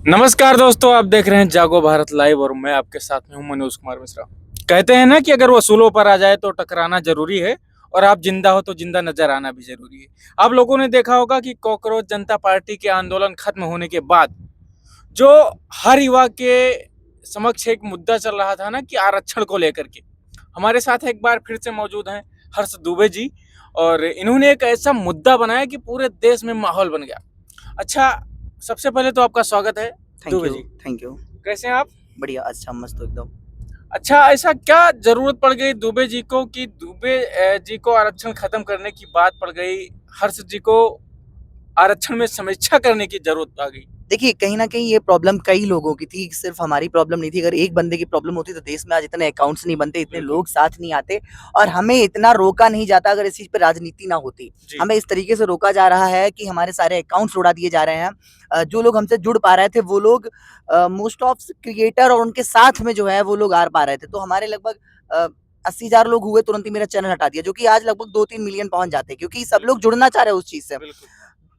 नमस्कार दोस्तों, आप देख रहे हैं जागो भारत लाइव और मैं आपके साथ में हूं मनोज कुमार मिश्रा। कहते हैं ना कि अगर वसूलों पर आ जाए तो टकराना जरूरी है और आप जिंदा हो तो जिंदा नजर आना भी जरूरी है। आप लोगों ने देखा होगा कि कॉकरोच जनता पार्टी के आंदोलन खत्म होने के बाद जो हर युवा के समक्ष एक मुद्दा चल रहा था ना कि आरक्षण को लेकर के, हमारे साथ एक बार फिर से मौजूद हैं हर्ष दुबे जी। और इन्होंने एक ऐसा मुद्दा बनाया कि पूरे देश में माहौल बन गया। अच्छा, सबसे पहले तो आपका स्वागत है thank Dubey you, ji. Thank you. कैसे हैं आप? बढ़िया, अच्छा, मस्त एकदम। अच्छा, ऐसा क्या जरूरत पड़ गई दुबे जी को कि दुबे जी को आरक्षण खत्म करने की बात पड़ गई, हर्ष जी को आरक्षण में समीक्षा करने की जरूरत आ गई? देखिए, कहीं न कहीं ये प्रॉब्लम कई लोगों की थी, सिर्फ़ हमारी प्रॉब्लम नहीं थी। अगर एक बंदे की प्रॉब्लम होती तो देश में आज इतने अकाउंट्स नहीं बनते, इतने बिल्कुल। लोग साथ नहीं आते और हमें इतना रोका नहीं जाता अगर इस चीज़ पे राजनीति ना होती। जी। हमें इस तरीके से रोका जा रहा है कि हमारे सारे अकाउंट्स उड़ा दिए जा रहे हैं। जो लोग हमसे जुड़ पा रहे थे वो लोग मोस्ट ऑफ क्रिएटर और उनके साथ में जो है वो लोग आ पा रहे थे। तो हमारे लगभग 80,000 लोग हुए, तुरंत ही मेरा चैनल हटा दिया, जो कि आज लगभग 2-3 मिलियन पहुँच जाते हैं क्योंकि सब लोग बिल्कुल। जुड़ना चाह रहे हैं उस चीज़ से। बिल्कुल।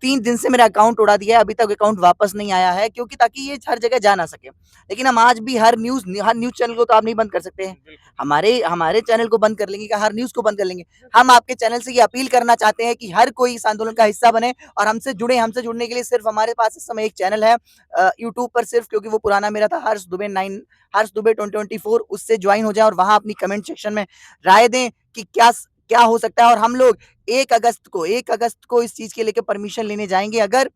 3 दिन से मेरा अकाउंट उड़ा दिया है, अभी तक अकाउंट वापस नहीं आया है क्योंकि ताकि ये हर जगह जा ना सके। लेकिन हम आज भी हर न्यूज़ चैनल को तो आप नहीं बंद कर सकते हैं। बिल्कुल। हमारे हमारे चैनल को बंद कर लेंगे क्या हर न्यूज़ को बंद कर लेंगे? हम आपके चैनल से ये अपील करना चाहते हैं कि हर कोई इस आंदोलन का हिस्सा बने और हमसे जुड़े। हमसे जुड़ने के लिए सिर्फ़ हमारे पास इस समय एक चैनल है यूट्यूब पर सिर्फ़, क्योंकि वो पुराना मेरा था, हर्ष दुबे 2024, उससे जॉइन हो जाएँ और वहाँ अपनी कमेंट सेक्शन में राय दें कि क्या हो सकता है। और हम लोग 1 अगस्त को इस चीज़ के लेके परमिशन लेने जाएँगे। अगर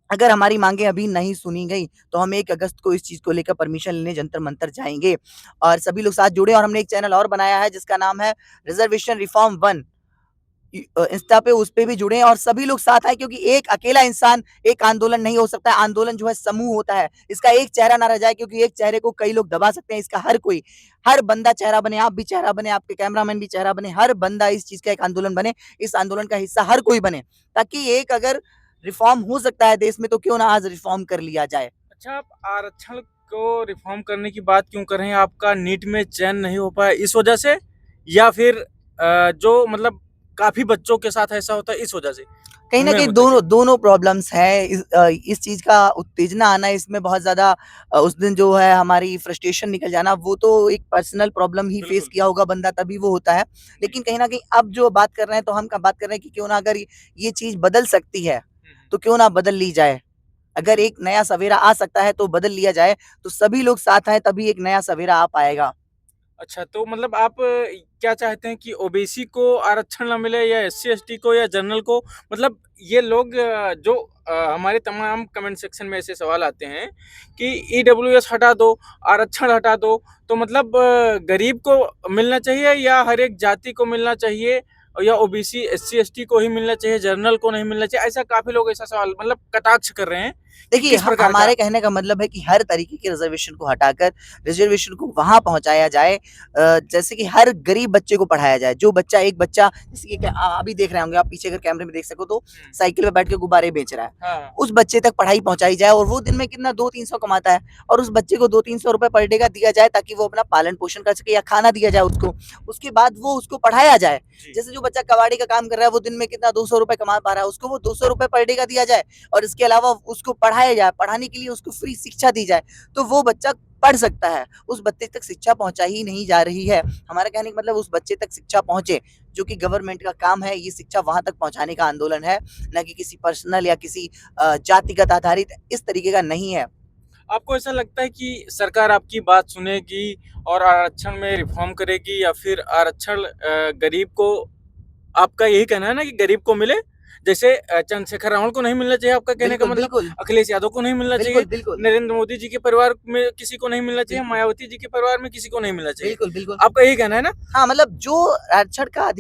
अगर हमारी माँगें अभी नहीं सुनी गई, तो हम 1 अगस्त को इस चीज़ को लेकर परमिशन लेने जंतर-मंतर जाएँगे और सभी लोग साथ जुड़े। और हमने एक चैनल और बनाया है जिसका नाम है रिज़र्वेशन रिफॉर्म 1। इंस्टा पे, उस पे भी जुड़े और सभी लोग साथ आएँ क्योंकि एक अकेला इंसान एक आंदोलन नहीं हो सकता है। आंदोलन जो है समूह होता है। इसका एक चेहरा ना रह जाए क्योंकि एक चेहरे को कई लोग दबा सकते हैं। इसका हर बंदा चेहरा बने, आप भी चेहरा बने, आपके कैमरामैन भी चेहरा बने, हर बंदा इस चीज़ का एक आंदोलन बने, इस आंदोलन का हिस्सा हर कोई बने, ताकि एक अगर रिफॉर्म हो सकता है देश में तो क्यों ना आज रिफॉर्म कर लिया जाए। अच्छा, आप आरक्षण को रिफॉर्म करने की बात क्यों कर रहे हैं? आपका नीट में चयन नहीं हो पाया इस वजह से, या फिर जो मतलब काफी बच्चों के साथ ऐसा होता है इस वजह से? कहीं न हमें कहीं बताइए। दोनों प्रॉब्लम्स हैं। इस चीज़ का उत्तेजना आना, इसमें बहुत ज़्यादा उस दिन जो है हमारी फ्रस्ट्रेशन निकल जाना, वो तो एक पर्सनल प्रॉब्लम ही फेस बिल्कुल। किया होगा बंदा, तभी वो होता है। जी। लेकिन कहीं न कहीं अब जो बात कर रहे हैं, तो हम बात कर रहे हैं कि क्यों ना अगर ये चीज़ बदल सकती है, तो क्यों ना बदल ली जाए। अगर एक नया सवेरा आ सकता है, तो बदल लिया जाए, तो सभी लोग साथ आएँ तभी एक नया सवेरा आ पाएगा। अच्छा, तो मतलब आप क्या चाहते हैं कि ओबीसी को आरक्षण ना मिले या एससी एसटी को या जनरल को? मतलब ये लोग जो हमारे तमाम कमेंट सेक्शन में ऐसे सवाल आते हैं कि ईडब्ल्यूएस हटा दो, आरक्षण हटा दो, तो मतलब गरीब को मिलना चाहिए या हर एक जाति को मिलना चाहिए, या ओबीसी एससी एसटी को ही मिलना चाहिए, जनरल को नहीं मिलना चाहिए? ऐसा काफ़ी लोग ऐसा सवाल मतलब कटाक्ष कर रहे हैं कि देखिए, किस प्रकार का? हमारे कहने का मतलब है कि हर तरीके के रिज़र्वेशन को हटाकर रिज़र्वेशन को वहाँ पहुँचाया जाए, जैसे कि हर गरीब बच्चे को पढ़ाया जाए। जो बच्चा, एक बच्चा जैसे कि अभी देख रहे होंगे आप पीछे, अगर कैमरे में देख सको तो हुँ। साइकिल पे बैठ के गुब्बारे बेच रहा है। हाँ। उस बच्चे तक पढ़ाई पहुँचाई जाए और वो दिन में कितना 2-300 कमाता है और उस बच्चे को 2-300 रुपए पर डे का दिया जाए ताकि वो अपना पालन-पोषण कर सके या खाना दिया जाए उसको। उसके बाद वो उसको पढ़ाया जाए। जी। जैसे जो बच्चा कबाड़ी का काम कर रहा है, वो दिन में कितना 200 रुपए कमा पा रहा है, उसको वो 200 रुपए पर डे का दिया जाए और इसके अलावा उसको पढ़ाया जाए, पढ़ाने के लिए उसको फ्री शिक्षा दी जाए, तो वो बच्चा पढ़ सकता है। उस बच्चे तक शिक्षा पहुँचाई ही नहीं जा रही है। हमारा कहने का मतलब उस बच्चे तक शिक्षा पहुँचे, जो कि गवर्नमेंट का काम है, ये शिक्षा वहाँ तक पहुँचाने का आंदोलन है, ना कि किसी पर्सनल या किसी जातिगत आधारित इस तरीके का नहीं है। आपको ऐसा लगता है कि सरकार आपकी बात सुनेगी और आरक्षण में रिफॉर्म करेगी, या फिर आरक्षण गरीब को, आपका यही कहना है ना कि गरीब को मिले? जैसे चंद्रशेखर रावण को नहीं मिलना चाहिए, आपका कहने का बिल्कुल, मतलब, बिल्कुल। अखिलेश यादव को नहीं मिलना चाहिए, बिल्कुल, बिल्कुल। नरेंद्र मोदी जी के परिवार में किसी को नहीं मिलना चाहिए, बिल्कुल, मायावती जी के परिवार में किसी को नहीं मिलना चाहिए। बिल्कुल, बिल्कुल। आपका यही कहना है ना? हाँ, मतलब जो आरक्षण का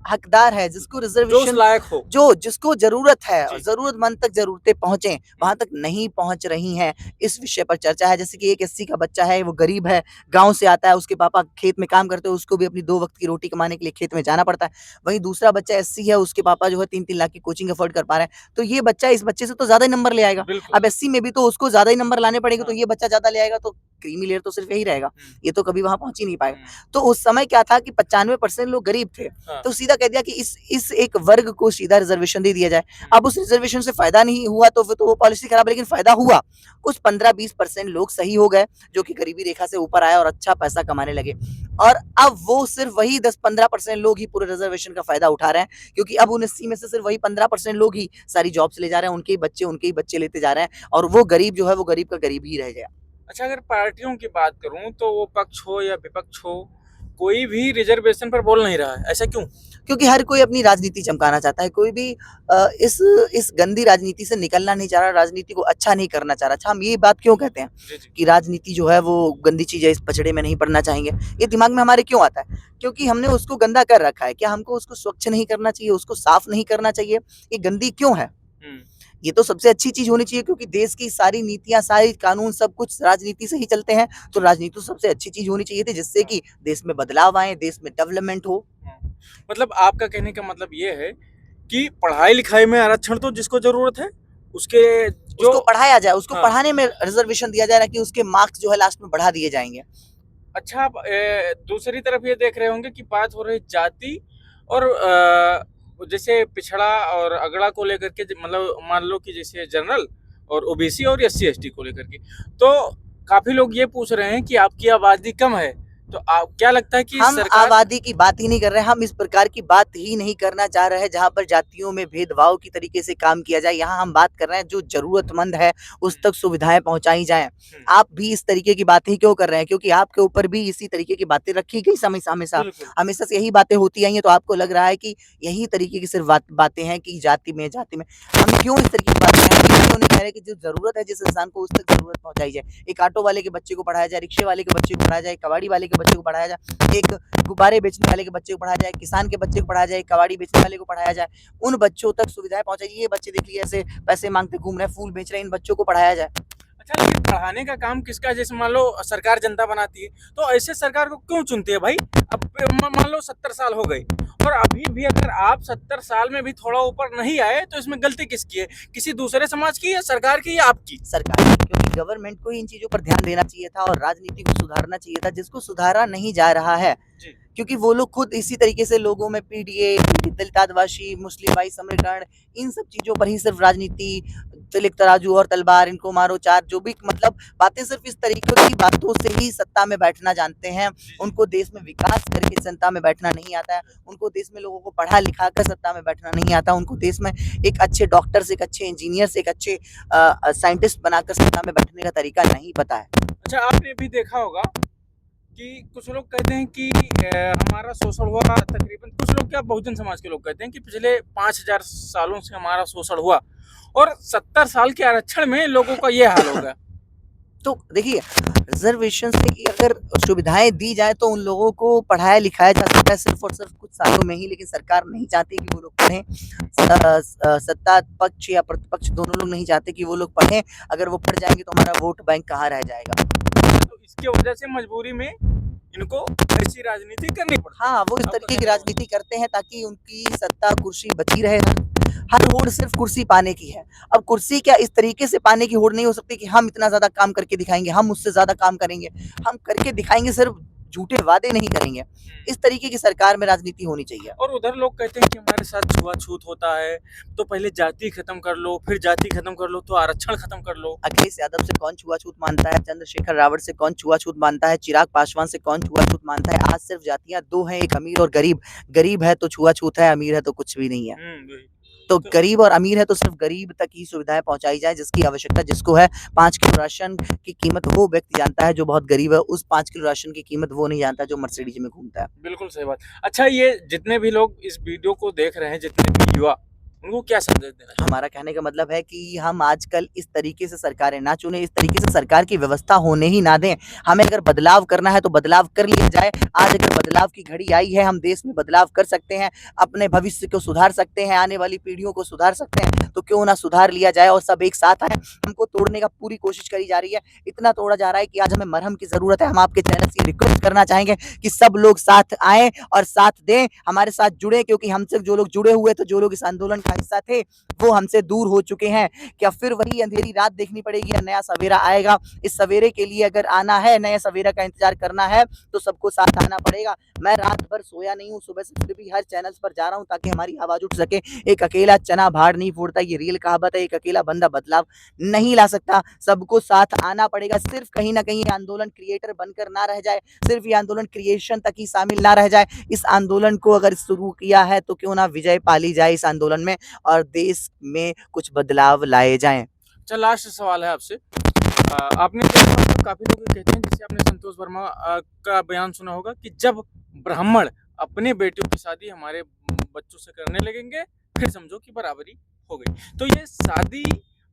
हकदार है, जिसको जो उस रिज़र्वेशन लायक हो। जिसको ज़रूरत है और जी। ज़रूरतमंद तक ज़रूरतें पहुँचे, हुँ। वहाँ तक नहीं पहुँच रही हैं। इस विषय पर चर्चा है। जैसे कि एक एससी का बच्चा है, वो गरीब है, गाँव से आता है, उसके पापा खेत में काम करते हैं, उसको भी अपनी 2 वक़्त की रोटी कमाने के लिए खेत में जाना पड़ता है। वहीं दूसरा बच्चा एससी है, उसके पापा जो है 3-3 लाख की कोचिंग अफ़ोर्ड कर पा रहे हैं। तो ये बच्चा इस बच्चे से तो ज़्यादा ही नंबर ले आएगा। बिल्कुल। अब एससी में भी तो उसको ज़्यादा ही नंबर लाने पड़ेंगे, तो हाँ। ये बच्चा ज़्यादा ले आएगा, तो क्रीमी लेयर तो सिर्फ यही रहेगा, ये तो कभी वहां पहुंच ही नहीं पाएगा। तो उस समय क्या था कि 95% लोग गरीब थे, तो सीधा कह दिया कि इस एक वर्ग को सीधा रिजर्वेशन दे दिया जाए। अब उस रिजर्वेशन से फायदा नहीं हुआ तो फिर तो वो पॉलिसी खराब, लेकिन फायदा हुआ, कुछ 15-20% लोग सही हो गए जो कि गरीबी रेखा से ऊपर आए और अच्छा पैसा कमाने लगे। और अब वो सिर्फ वही 10-15% लोग ही पूरे रिजर्वेशन का फायदा उठा रहे हैं, क्योंकि अब उन 80 में से सिर्फ वही 15% लोग ही सारी जॉब्स ले जा रहे हैं, उनके ही बच्चे लेते जा रहे हैं, और वो गरीब जो है वो गरीब का गरीब ही रह गया। अच्छा, अगर पार्टियों की बात करूं तो वो पक्ष हो या विपक्ष हो, कोई भी रिजर्वेशन पर बोल नहीं रहा है, ऐसा क्यों? क्योंकि हर कोई अपनी राजनीति चमकाना चाहता है, कोई भी इस गंदी राजनीति से निकलना नहीं चाह रहा, राजनीति को अच्छा नहीं करना चाह रहा। अच्छा, हम ये बात क्यों कहते हैं जी जी। कि राजनीति जो है वो गंदी चीज है, इस पचड़े में नहीं पड़ना चाहेंगे, ये दिमाग में हमारे क्यों आता है? क्योंकि हमने उसको गंदा कर रखा है। क्या हमको उसको स्वच्छ नहीं करना चाहिए, उसको साफ नहीं करना चाहिए? ये गंदी क्यों है? ये तो सबसे अच्छी चीज होनी चाहिए, क्योंकि देश की सारी नीतियां, सारी कानून, सब कुछ राजनीति से ही चलते हैं, तो राजनीति तो सबसे अच्छी चीज होनी चाहिए थी, जिससे कि देश में बदलाव आए, देश में डेवलपमेंट हो। मतलब आपका कहने का मतलब ये है कि पढ़ाई लिखाई में आरक्षण तो जिसको जरूरत है उसके जो उसको पढ़ाया जाए, उसको हाँ। पढ़ाने में रिजर्वेशन दिया जाए ना कि उसके मार्क्स जो है लास्ट में बढ़ा दिए जाएंगे। अच्छा, आप दूसरी तरफ ये देख रहे होंगे कि बात हो रही जाति और जैसे पिछड़ा और अगड़ा को लेकर के, मतलब मान लो कि जैसे जनरल और ओबीसी और एससी एसटी को लेकर के, तो काफी लोग ये पूछ रहे हैं कि आपकी आबादी कम है, तो आप क्या लगता है कि हम सरकार आबादी की बात ही नहीं कर रहे हैं, हम इस प्रकार की बात ही नहीं करना चाह रहे हैं जहां पर जातियों में भेदभाव की तरीके से काम किया जाए। यहाँ हम बात कर रहे हैं जो जरूरतमंद है उस तक सुविधाएं पहुंचाई जाएं। आप भी इस तरीके की बातें ही क्यों कर रहे हैं? क्योंकि आपके ऊपर भी इसी तरीके की बातें रखी गई हमेशा हमेशा से यही बातें होती आई हैं, तो आपको लग रहा है कि यही तरीके की सिर्फ बातें हैं कि जाति में हम क्यों इस तरीके की बातें क्यों नहीं कह रहे कि जो जरूरत है जिस इंसान को उस तक जरूरत पहुंचाई जाए। एक ऑटो वाले के बच्चे को पढ़ाया जाए, रिक्शे वाले के बच्चे को पढ़ाया जाए, कबाड़ी वाले के बच्चे को पढ़ाया जाए, एक गुब्बारे बेचने वाले के बच्चे को पढ़ाया जाए, किसान के बच्चे को पढ़ाया जाए, कबाड़ी बेचने वाले को पढ़ाया जाए, उन बच्चों तक सुविधाएं पहुंचाई। ये बच्चे देख लिए ऐसे पैसे मांगते घूम रहे हैं, फूल बेच रहे हैं, इन बच्चों को पढ़ाया जाए। अच्छा, लेकिन पढ़ाने का काम किसका है? जैसे मान लो सरकार जनता बनाती है, तो ऐसे सरकार को क्यों चुनती है भाई? अब मान लो 70 साल हो गई और अभी भी अगर आप 70 साल में भी थोड़ा ऊपर नहीं आए तो इसमें गलती किसकी है? किसी दूसरे समाज की या सरकार की या आपकी? सरकार की, क्योंकि गवर्नमेंट को इन चीजों पर ध्यान देना चाहिए था और राजनीति को सुधारना चाहिए था, जिसको सुधारा नहीं जा रहा है। क्योंकि वो लोग खुद इसी तरीके से लोगों में पीडीए, दलितादिवासी, मुस्लिम भाई समीकरण, इन सब चीजों पर ही सिर्फ राजनीति, तिलक तराजू और तलवार, इनको मारो चार, जो भी मतलब बातें, सिर्फ इस तरीके की बातों से ही सत्ता में बैठना जानते हैं। उनको देश में विकास करके सत्ता में बैठना नहीं आता है, उनको देश में लोगों को पढ़ा लिखा कर सत्ता में बैठना नहीं आता, उनको देश में एक अच्छे डॉक्टर से, एक अच्छे इंजीनियर से, एक अच्छे साइंटिस्ट बनाकर सत्ता में बैठने का तरीका नहीं पता है। अच्छा, आपने भी देखा होगा कि कुछ लोग कहते हैं कि हमारा शोषण हुआ, तकरीबन कुछ लोग क्या, बहुजन समाज के लोग कहते हैं कि पिछले 5000 सालों से हमारा शोषण हुआ और 70 साल के आरक्षण में लोगों का ये हाल हो गया। तो देखिए, रिजर्वेशन से अगर सुविधाएं दी जाए तो उन लोगों को पढ़ाया लिखाया जा सकता है सिर्फ और सिर्फ कुछ सालों में ही, लेकिन सरकार नहीं चाहती कि वो लोग पढ़ें। सत्ता पक्ष या प्रतिपक्ष दोनों लोग नहीं चाहते कि वो लोग पढ़ें। अगर वो पढ़ जाएंगे तो हमारा वोट बैंक कहाँ रह जाएगा? तो इसके वजह से मजबूरी में इनको ऐसी राजनीति करनी पड़ती है। हाँ, वो इस तरीके की राजनीति करते हैं ताकि उनकी सत्ता कुर्सी बची रहे। हर होड़ सिर्फ कुर्सी पाने की है। अब कुर्सी क्या इस तरीके से पाने की होड़ नहीं हो सकती कि हम इतना ज्यादा काम करके दिखाएंगे, हम उससे ज्यादा काम करेंगे, हम करके दिखाएंगे, सिर्फ झूठे वादे नहीं करेंगे। इस तरीके की सरकार में राजनीति होनी चाहिए। और उधर लोग कहते हैं कि हमारे साथ छुआछूत होता है, तो पहले जाति खत्म कर लो, फिर जाति खत्म कर लो तो आरक्षण खत्म कर लो। अखिलेश यादव से कौन छुआछूत मानता है? चंद्रशेखर रावत से कौन छुआछूत मानता है? चिराग पासवान से कौन छुआछूत मानता है? आज सिर्फ जातियां दो हैं, एक अमीर और गरीब। गरीब है तो छुआछूत है, अमीर है तो कुछ भी नहीं है। तो गरीब और अमीर है तो सिर्फ गरीब तक ही सुविधाएं पहुंचाई जाए, जिसकी आवश्यकता जिसको है। 5 किलो राशन की कीमत वो व्यक्ति जानता है जो बहुत गरीब है, उस 5 किलो राशन की कीमत वो नहीं जानता जो मर्सिडीज में घूमता है। बिल्कुल सही बात। अच्छा, ये जितने भी लोग इस वीडियो को देख रहे हैं, जितने भी युवा, उनको क्या संदेश देना चाहिए? हमारा कहने का मतलब है कि हम आजकल इस तरीके से सरकारें ना चुने, इस तरीके से सरकार की व्यवस्था होने ही ना दें। हमें अगर बदलाव करना है तो बदलाव कर लिया जाए। आज अगर बदलाव की घड़ी आई है, हम देश में बदलाव कर सकते हैं, अपने भविष्य को सुधार सकते हैं, आने वाली पीढ़ियों को सुधार सकते हैं, तो क्यों ना सुधार लिया जाए और सब एक साथ आए। हमको तोड़ने का पूरी कोशिश करी जा रही है, इतना तोड़ा जा रहा है कि आज हमें मरहम की जरूरत है। हम आपके चैनल से रिक्वेस्ट करना चाहेंगे कि सब लोग साथ आए और साथ दें, हमारे साथ जुड़े, क्योंकि हमसे जो लोग जुड़े हुए थे, जो लोग इस आंदोलन का हिस्सा थे वो हमसे दूर हो चुके हैं। क्या फिर वही अंधेरी रात देखनी पड़ेगी या नया सवेरा आएगा? इस सवेरे के लिए अगर आना है, नए सवेरा का इंतजार करना है तो सबको साथ आना पड़ेगा। मैं रात भर सोया नहीं हूँ, सुबह से फिर भी हर चैनल्स पर जा रहा हूँ ताकि हमारी आवाज उठ सके। एक अकेला चना भाड़ नहीं फोड़ता, ये रियल कहावत है। एक अकेला बंदा बदलाव नहीं ला सकता, सबको साथ आना पड़ेगा। सिर्फ कहीं ना कहीं ये आंदोलन क्रिएटर बनकर ना रह जाए, सिर्फ ये आंदोलन क्रिएशन तक ही शामिल ना रह जाए। इस आंदोलन को अगर शुरू किया है तो क्यों ना विजय पाली जाए इस आंदोलन में और देश में कुछ बदलाव लाए जाएं। अच्छा, लास्ट सवाल है आपसे। आपने देखा होगा, काफी लोग ये कहते हैं, जैसे आपने संतोष वर्मा का बयान सुना होगा कि जब ब्राह्मण अपने बेटियों की शादी हमारे बच्चों से करने लगेंगे फिर समझो कि बराबरी हो गई। तो ये शादी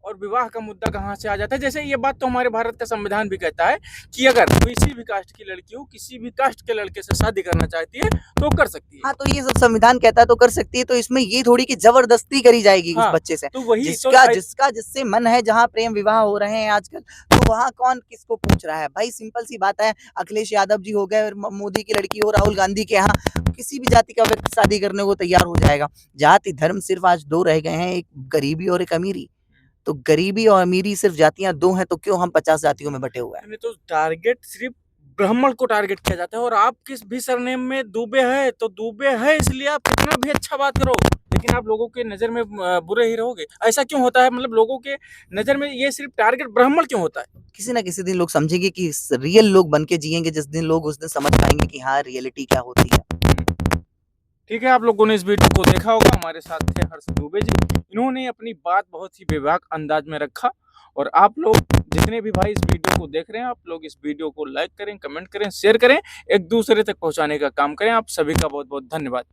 और विवाह का मुद्दा कहाँ से आ जाता है? जैसे ये बात तो हमारे भारत का संविधान भी कहता है कि अगर किसी भी कास्ट की लड़की हो किसी भी कास्ट के लड़के से शादी करना चाहती है तो कर सकती है। हाँ, तो ये सब संविधान कहता है तो कर सकती है, तो इसमें ये थोड़ी कि जबरदस्ती करी जाएगी उस हाँ, बच्चे से। तो वही जिसका जिससे मन है, जहाँ प्रेम विवाह हो रहे हैं आजकल, तो वहाँ कौन किसको पूछ रहा है भाई? सिंपल सी बात है, अखिलेश यादव जी हो गए, मोदी की लड़की हो, राहुल गांधी के यहाँ किसी भी जाति का व्यक्ति शादी करने को तैयार हो जाएगा। जाति धर्म सिर्फ आज दो रह गए हैं, एक गरीबी और एक अमीरी। तो गरीबी और अमीरी सिर्फ जातियां दो हैं, तो क्यों हम 50 जातियों में बटे हुए हैं? नहीं तो टारगेट सिर्फ ब्राह्मण को टारगेट किया जाता है। और आप किस भी सरनेम में दुबे है तो दुबे है, इसलिए आप कितना भी अच्छा बात करो लेकिन आप लोगों के नजर में बुरे ही रहोगे। ऐसा क्यों होता है? मतलब लोगों के नजर में ये सिर्फ टारगेट ब्राह्मण क्यों होता है? किसी ना किसी दिन लोग समझेंगे कि रियल लोग बन के जिएंगे, जिस दिन लोग उस दिन समझ पाएंगे कि हाँ रियलिटी क्या होती है। ठीक है, आप लोगों ने इस वीडियो को देखा होगा। हमारे साथ थे हर्ष दुबे जी। इन्होंने अपनी बात बहुत ही बेबाक अंदाज में रखा। और आप लोग जितने भी भाई इस वीडियो को देख रहे हैं, आप लोग इस वीडियो को लाइक करें, कमेंट करें, शेयर करें, एक दूसरे तक पहुंचाने का काम करें। आप सभी का बहुत बहुत धन्यवाद।